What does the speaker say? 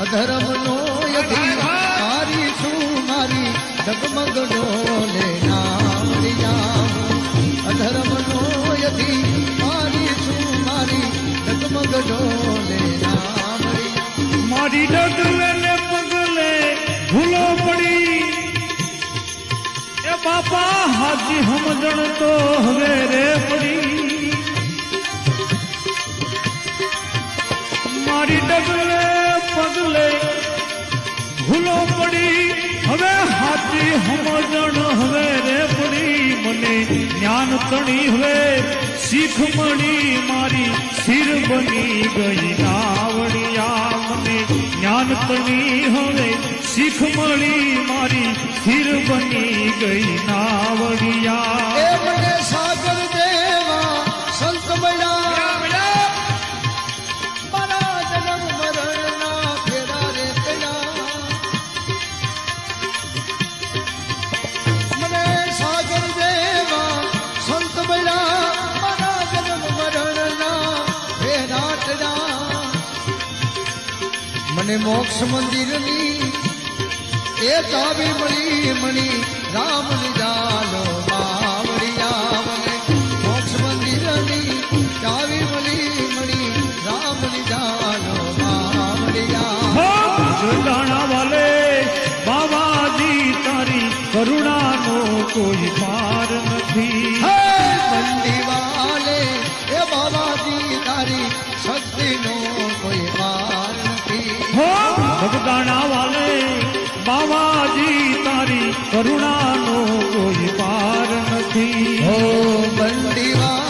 અધર્મનો યથી મારી છું મારી ડગમગ ડોલે નામ લીયા અધર્મનો યથી મારી છું મારી ડગમગ ડોલે નામ લીયા મારી ડગલે ને પગલે ભૂલો પડી એ બાપા હાજી સમજણ તો હવે રે પડી મારી ડગલે પગલે ભૂલો પડી હવે હાથી સમજણ હવે રે પડી મને જ્ઞાન તણી હવે શીખ મળી મારી શિર બની ગઈ નાવડિયા મને જ્ઞાન તણી હવે શીખ મળી મારી શિર બની ગઈ નાવડિયા એ મને સાગર દેવા સંત મળ્યા મારા જન્મ મરણના ફેરા રે તયા મને સાગર દેવા સંત મળ્યા મારા જન્મ મરણના ફેરા તયા મને મોક્ષ મંદિરની એ ચાવી મળી મણી રામ લીધાનો બાવળિયા મને મોક્ષ મંદિરની ચાવી મળી મણી રામ લીધાનો બાવળિયા જોડાણા વાલે બાવાજી તારી કરુણાનો કોઈ પાર નથી હે મંદી વાલે એ બાબાજી તારી શક્તિનો કોઈ પાર નથી હો ભગદાણા વાલે બાવાજી તારી કરુણાનો કોઈ પાર નથી હો બંડીવા